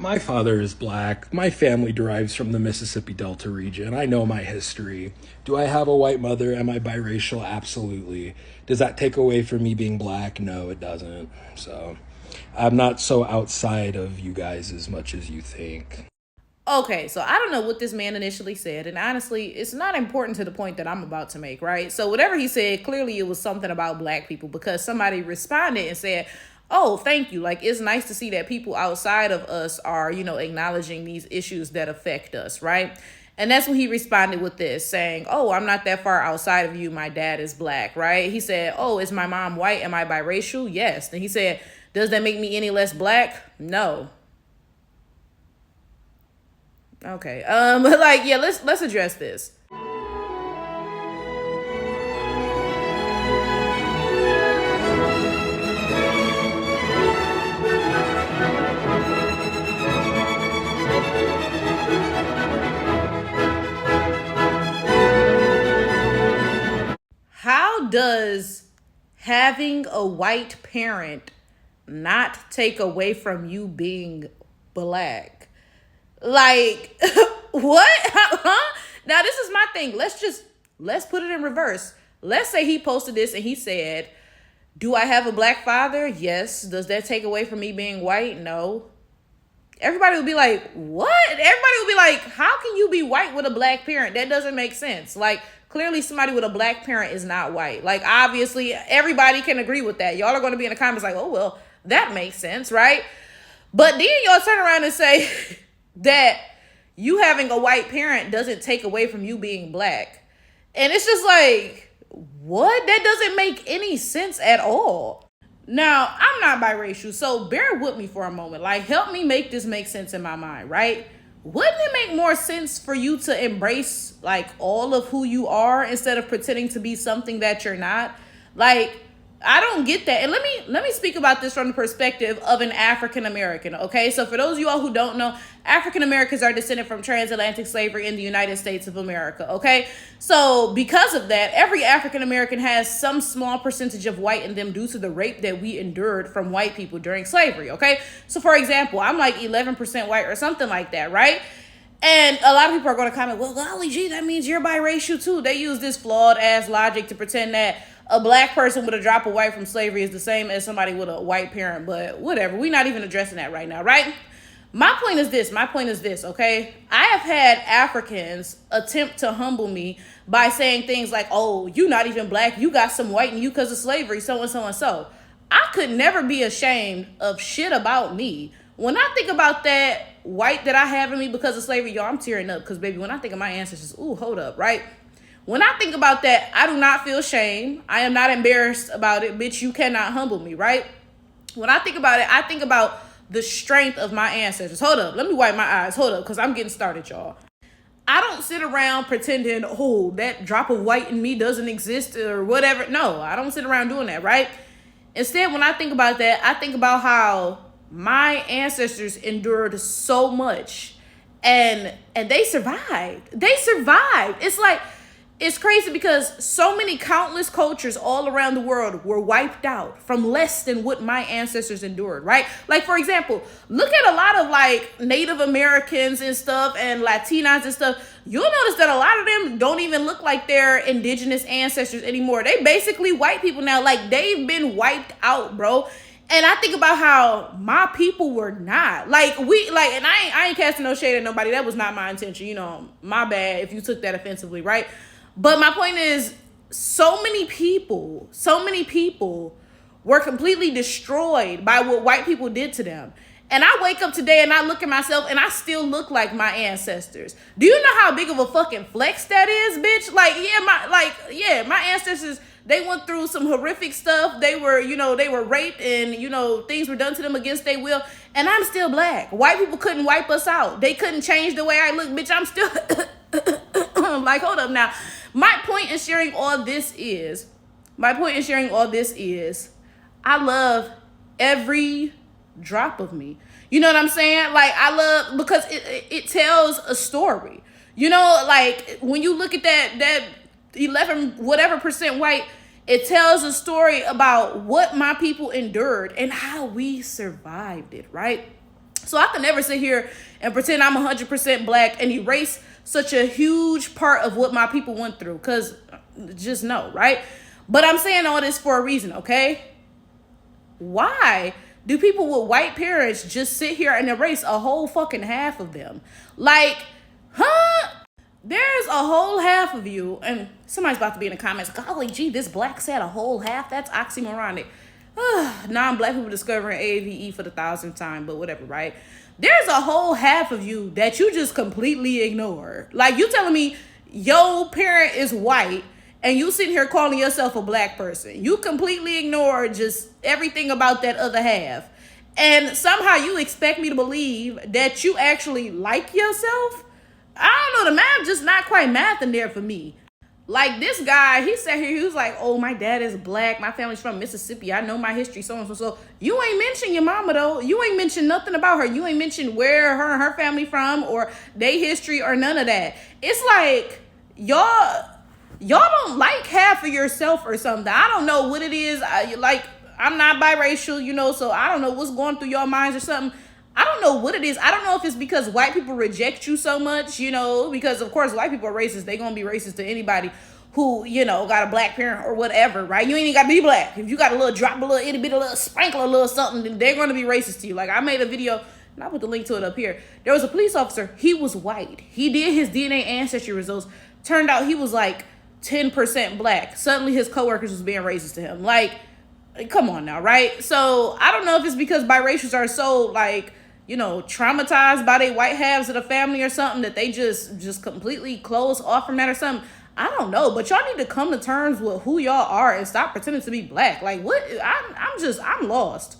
My father is black. My family derives from the Mississippi Delta region. I know my history. Do I have a white mother? Am I biracial? Absolutely. Does that take away from me being black? No, it doesn't. So I'm not so outside of you guys as much as you think. Okay, so I don't know what this man initially said, and honestly, it's not important to the point that I'm about to make, right? So whatever he said, clearly it was something about black people because somebody responded and said, "Oh, thank you. Like it's nice to see that people outside of us are, acknowledging these issues that affect us, right?" And that's when he responded with this, saying, "Oh, I'm not that far outside of you. My dad is black, right?" He said, "Oh, is my mom white? Am I biracial?" Yes. Then he said, "Does that make me any less black?" No. Okay. Like, yeah, let's address this. How does having a white parent not take away from you being black? Like, what? Huh? Now, this is my thing. Let's put it in reverse. Let's say he posted this and he said, "Do I have a black father? Yes. Does that take away from me being white? No." Everybody would be like, "What?" Everybody would be like, "How can you be white with a black parent? That doesn't make sense." Like, clearly somebody with a black parent is not white. Like, obviously, everybody can agree with that. Y'all are going to be in the comments like, "Oh, well, that makes sense, right?" But then y'all turn around and say that you having a white parent doesn't take away from you being black. And it's just like, what? That doesn't make any sense at all. Now, I'm not biracial, so bear with me for a moment. Like, help me make this make sense in my mind, right? Wouldn't it make more sense for you to embrace like all of who you are instead of pretending to be something that you're not? Like, I don't get that. And let me speak about this from the perspective of an African American, okay? So for those of you all who don't know, African Americans are descended from transatlantic slavery in the United States of America, okay? So because of that, every African American has some small percentage of white in them due to the rape that we endured from white people during slavery, okay? So for example, I'm like 11% white or something like that, right? And a lot of people are going to comment, "Well, golly gee, that means you're biracial too." They use this flawed ass logic to pretend that a black person with a drop of white from slavery is the same as somebody with a white parent. But whatever, we're not even addressing that right now, right? My point is this, okay? I have had Africans attempt to humble me by saying things like, "Oh, you not even black. You got some white in you because of slavery, so and so and so." I could never be ashamed of shit about me. When I think about that white that I have in me because of slavery, y'all, I'm tearing up because, baby, when I think of my ancestors, ooh, hold up, right? When I think about that, I do not feel shame. I am not embarrassed about it. Bitch, you cannot humble me, right? When I think about it, I think about the strength of my ancestors. Hold up, let me wipe my eyes. Hold up, because I'm getting started, y'all. I don't sit around pretending, "Oh, that drop of white in me doesn't exist," or whatever. No, I don't sit around doing that, right? Instead, when I think about that, I think about how my ancestors endured so much and they survived. They survived. It's crazy because so many countless cultures all around the world were wiped out from less than what my ancestors endured, right? Like, for example, look at a lot of like Native Americans and stuff and Latinas and stuff. You'll notice that a lot of them don't even look like their indigenous ancestors anymore. They basically white people now. Like, they've been wiped out, bro. And I think about how my people were not. Like, and I ain't casting no shade at nobody. That was not my intention. My bad if you took that offensively, right? But my point is, so many people were completely destroyed by what white people did to them. And I wake up today and I look at myself and I still look like my ancestors. Do you know how big of a fucking flex that is, bitch? My ancestors, they went through some horrific stuff. They were raped and, things were done to them against their will. And I'm still black. White people couldn't wipe us out. They couldn't change the way I look, bitch. I'm still like, hold up now. My point in sharing all this is, I love every drop of me. You know what I'm saying? Like, I love, because it tells a story. Like, when you look at that 11 whatever percent white, it tells a story about what my people endured and how we survived it, right? So I can never sit here and pretend I'm 100% black and erase such a huge part of what my people went through. Because just no, right? But I'm saying all this for a reason, okay? Why do people with white parents just sit here and erase a whole fucking half of them? Like, huh? There's a whole half of you, and somebody's about to be in the comments, golly gee, this black said a whole half? That's oxymoronic. Non-black people discovering AAVE for the 1,000th time, but whatever, right? There's a whole half of you that you just completely ignore. Like, you telling me your parent is white and you sitting here calling yourself a black person. You completely ignore just everything about that other half. And somehow you expect me to believe that you actually like yourself? I don't know, the math just not quite math in there for me. Like this guy, he sat here, he was like, oh, my dad is black. My family's from Mississippi. I know my history, so and so. So you ain't mention your mama, though. You ain't mention nothing about her. You ain't mention where her and her family from or their history or none of that. It's like, y'all don't like half of yourself or something. I don't know what it is. I'm not biracial, so I don't know what's going through your minds or something. I don't know what it is. I don't know if it's because white people reject you so much, because of course white people are racist. They're going to be racist to anybody who, got a black parent or whatever, right? You ain't even got to be black. If you got a little drop, a little itty bitty, a little sprinkle, a little something, then they're going to be racist to you. Like I made a video, and I put the link to it up here. There was a police officer. He was white. He did his DNA ancestry results. Turned out he was like 10% black. Suddenly his coworkers was being racist to him. Like, come on now, right? So I don't know if it's because biracials are so like, traumatized by their white halves of the family or something that they just completely close off from that or something. I don't know, but y'all need to come to terms with who y'all are and stop pretending to be black. Like what? I'm lost.